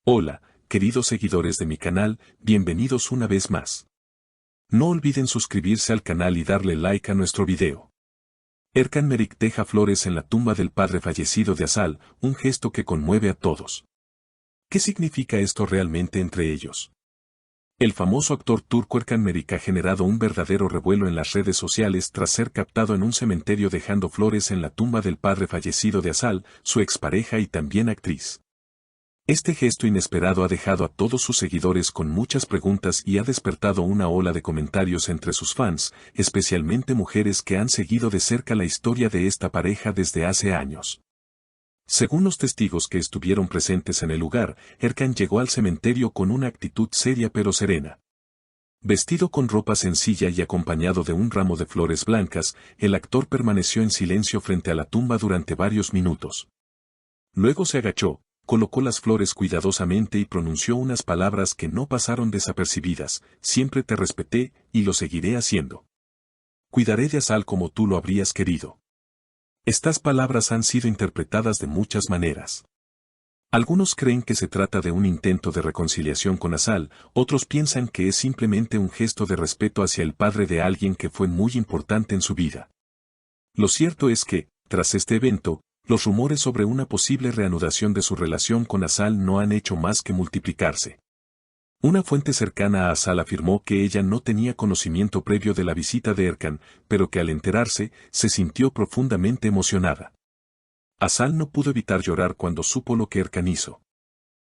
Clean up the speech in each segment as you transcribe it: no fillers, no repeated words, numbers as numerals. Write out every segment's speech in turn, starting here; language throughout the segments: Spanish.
Hola, queridos seguidores de mi canal, bienvenidos una vez más. No olviden suscribirse al canal y darle like a nuestro video. Erkan Meric deja flores en la tumba del padre fallecido de Asal, un gesto que conmueve a todos. ¿Qué significa esto realmente entre ellos? El famoso actor turco Erkan Meric ha generado un verdadero revuelo en las redes sociales tras ser captado en un cementerio dejando flores en la tumba del padre fallecido de Asal, su expareja y también actriz. Este gesto inesperado ha dejado a todos sus seguidores con muchas preguntas y ha despertado una ola de comentarios entre sus fans, especialmente mujeres que han seguido de cerca la historia de esta pareja desde hace años. Según los testigos que estuvieron presentes en el lugar, Erkan llegó al cementerio con una actitud seria pero serena. Vestido con ropa sencilla y acompañado de un ramo de flores blancas, el actor permaneció en silencio frente a la tumba durante varios minutos. Luego se agachó, colocó las flores cuidadosamente y pronunció unas palabras que no pasaron desapercibidas: siempre te respeté, y lo seguiré haciendo. Cuidaré de Asal como tú lo habrías querido. Estas palabras han sido interpretadas de muchas maneras. Algunos creen que se trata de un intento de reconciliación con Asal, otros piensan que es simplemente un gesto de respeto hacia el padre de alguien que fue muy importante en su vida. Lo cierto es que, tras este evento, los rumores sobre una posible reanudación de su relación con Asal no han hecho más que multiplicarse. Una fuente cercana a Asal afirmó que ella no tenía conocimiento previo de la visita de Erkan, pero que al enterarse, se sintió profundamente emocionada. Asal no pudo evitar llorar cuando supo lo que Erkan hizo.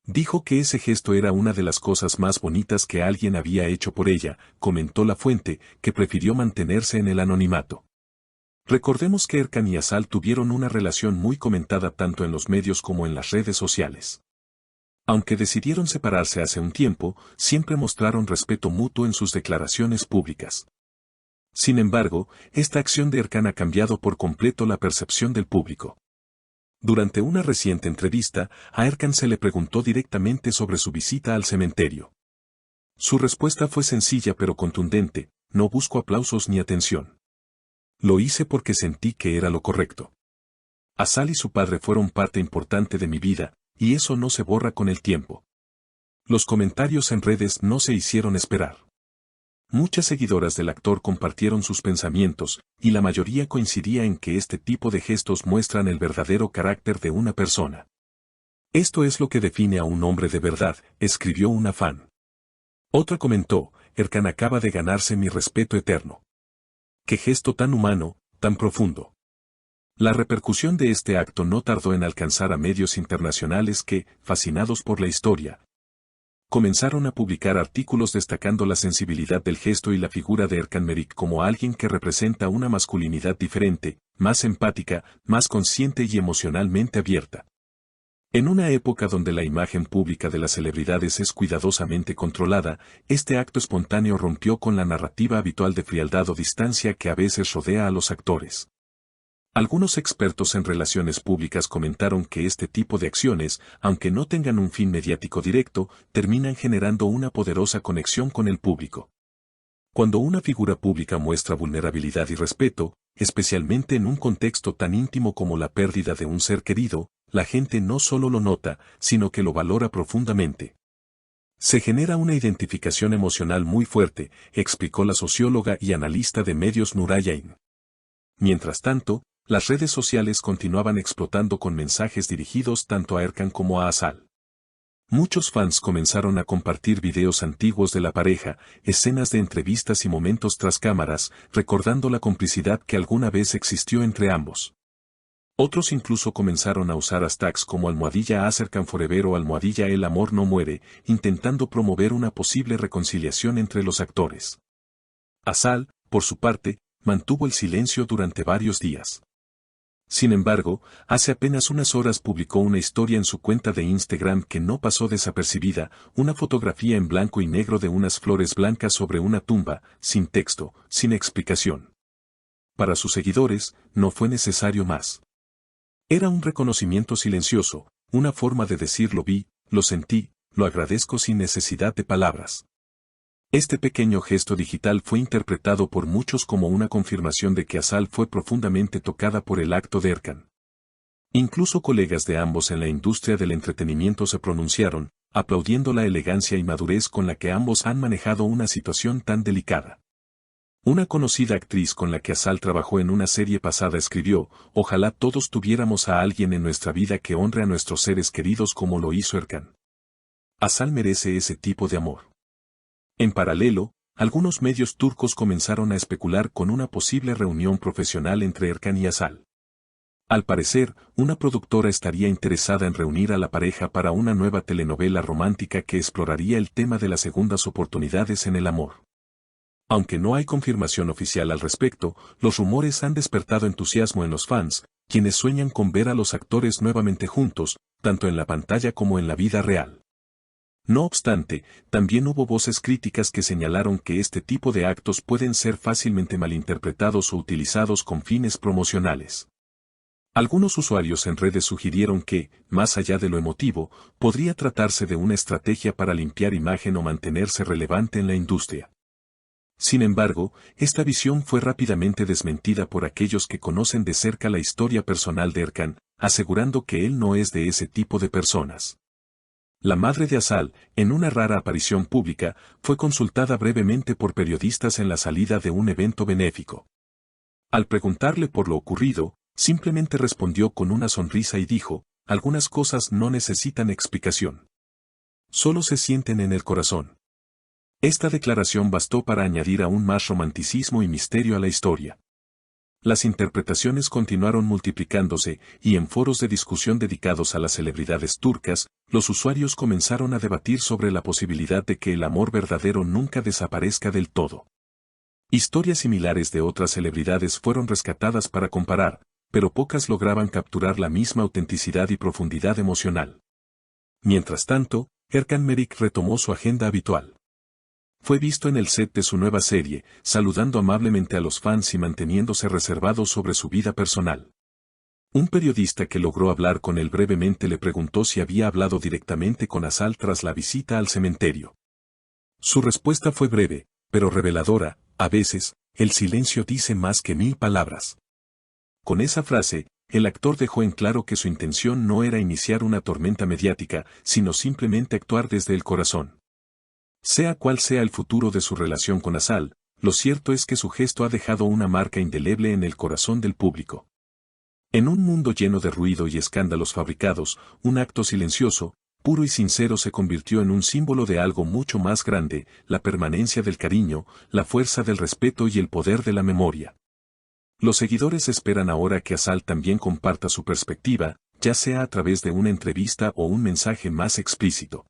Dijo que ese gesto era una de las cosas más bonitas que alguien había hecho por ella, comentó la fuente, que prefirió mantenerse en el anonimato. Recordemos que Erkan y Asal tuvieron una relación muy comentada tanto en los medios como en las redes sociales. Aunque decidieron separarse hace un tiempo, siempre mostraron respeto mutuo en sus declaraciones públicas. Sin embargo, esta acción de Erkan ha cambiado por completo la percepción del público. Durante una reciente entrevista, a Erkan se le preguntó directamente sobre su visita al cementerio. Su respuesta fue sencilla pero contundente: no busco aplausos ni atención. Lo hice porque sentí que era lo correcto. Asal y su padre fueron parte importante de mi vida, y eso no se borra con el tiempo. Los comentarios en redes no se hicieron esperar. Muchas seguidoras del actor compartieron sus pensamientos, y la mayoría coincidía en que este tipo de gestos muestran el verdadero carácter de una persona. Esto es lo que define a un hombre de verdad, escribió una fan. Otra comentó: Erkan acaba de ganarse mi respeto eterno. ¡Qué gesto tan humano, tan profundo! La repercusión de este acto no tardó en alcanzar a medios internacionales que, fascinados por la historia, comenzaron a publicar artículos destacando la sensibilidad del gesto y la figura de Erkan Meric como alguien que representa una masculinidad diferente, más empática, más consciente y emocionalmente abierta. En una época donde la imagen pública de las celebridades es cuidadosamente controlada, este acto espontáneo rompió con la narrativa habitual de frialdad o distancia que a veces rodea a los actores. Algunos expertos en relaciones públicas comentaron que este tipo de acciones, aunque no tengan un fin mediático directo, terminan generando una poderosa conexión con el público. Cuando una figura pública muestra vulnerabilidad y respeto, especialmente en un contexto tan íntimo como la pérdida de un ser querido, la gente no solo lo nota, sino que lo valora profundamente. Se genera una identificación emocional muy fuerte, explicó la socióloga y analista de medios Nuray Ain. Mientras tanto, las redes sociales continuaban explotando con mensajes dirigidos tanto a Erkan como a Asal. Muchos fans comenzaron a compartir videos antiguos de la pareja, escenas de entrevistas y momentos tras cámaras, recordando la complicidad que alguna vez existió entre ambos. Otros incluso comenzaron a usar hashtags como #AserkanForever o #El amor no muere, intentando promover una posible reconciliación entre los actores. Asal, por su parte, mantuvo el silencio durante varios días. Sin embargo, hace apenas unas horas publicó una historia en su cuenta de Instagram que no pasó desapercibida: una fotografía en blanco y negro de unas flores blancas sobre una tumba, sin texto, sin explicación. Para sus seguidores, no fue necesario más. Era un reconocimiento silencioso, una forma de decir: lo vi, lo sentí, lo agradezco sin necesidad de palabras. Este pequeño gesto digital fue interpretado por muchos como una confirmación de que Asal fue profundamente tocada por el acto de Erkan. Incluso colegas de ambos en la industria del entretenimiento se pronunciaron, aplaudiendo la elegancia y madurez con la que ambos han manejado una situación tan delicada. Una conocida actriz con la que Azal trabajó en una serie pasada escribió: ojalá todos tuviéramos a alguien en nuestra vida que honre a nuestros seres queridos como lo hizo Erkan. Azal merece ese tipo de amor. En paralelo, algunos medios turcos comenzaron a especular con una posible reunión profesional entre Erkan y Azal. Al parecer, una productora estaría interesada en reunir a la pareja para una nueva telenovela romántica que exploraría el tema de las segundas oportunidades en el amor. Aunque no hay confirmación oficial al respecto, los rumores han despertado entusiasmo en los fans, quienes sueñan con ver a los actores nuevamente juntos, tanto en la pantalla como en la vida real. No obstante, también hubo voces críticas que señalaron que este tipo de actos pueden ser fácilmente malinterpretados o utilizados con fines promocionales. Algunos usuarios en redes sugirieron que, más allá de lo emotivo, podría tratarse de una estrategia para limpiar imagen o mantenerse relevante en la industria. Sin embargo, esta visión fue rápidamente desmentida por aquellos que conocen de cerca la historia personal de Erkan, asegurando que él no es de ese tipo de personas. La madre de Azal, en una rara aparición pública, fue consultada brevemente por periodistas en la salida de un evento benéfico. Al preguntarle por lo ocurrido, simplemente respondió con una sonrisa y dijo: algunas cosas no necesitan explicación. Solo se sienten en el corazón. Esta declaración bastó para añadir aún más romanticismo y misterio a la historia. Las interpretaciones continuaron multiplicándose, y en foros de discusión dedicados a las celebridades turcas, los usuarios comenzaron a debatir sobre la posibilidad de que el amor verdadero nunca desaparezca del todo. Historias similares de otras celebridades fueron rescatadas para comparar, pero pocas lograban capturar la misma autenticidad y profundidad emocional. Mientras tanto, Erkan Meric retomó su agenda habitual. Fue visto en el set de su nueva serie, saludando amablemente a los fans y manteniéndose reservado sobre su vida personal. Un periodista que logró hablar con él brevemente le preguntó si había hablado directamente con Azal tras la visita al cementerio. Su respuesta fue breve, pero reveladora: a veces, el silencio dice más que 1000 palabras. Con esa frase, el actor dejó en claro que su intención no era iniciar una tormenta mediática, sino simplemente actuar desde el corazón. Sea cual sea el futuro de su relación con Azal, lo cierto es que su gesto ha dejado una marca indeleble en el corazón del público. En un mundo lleno de ruido y escándalos fabricados, un acto silencioso, puro y sincero se convirtió en un símbolo de algo mucho más grande: la permanencia del cariño, la fuerza del respeto y el poder de la memoria. Los seguidores esperan ahora que Azal también comparta su perspectiva, ya sea a través de una entrevista o un mensaje más explícito.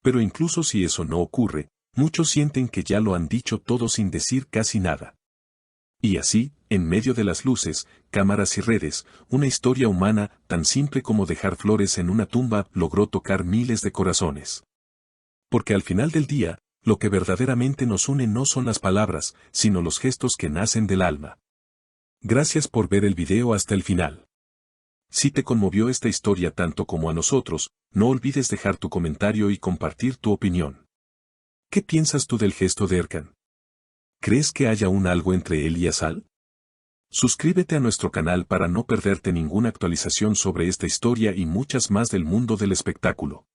Pero incluso si eso no ocurre, muchos sienten que ya lo han dicho todo sin decir casi nada. Y así, en medio de las luces, cámaras y redes, una historia humana, tan simple como dejar flores en una tumba, logró tocar miles de corazones. Porque al final del día, lo que verdaderamente nos une no son las palabras, sino los gestos que nacen del alma. Gracias por ver el video hasta el final. Si te conmovió esta historia tanto como a nosotros, no olvides dejar tu comentario y compartir tu opinión. ¿Qué piensas tú del gesto de Erkan? ¿Crees que haya un algo entre él y Azal? Suscríbete a nuestro canal para no perderte ninguna actualización sobre esta historia y muchas más del mundo del espectáculo.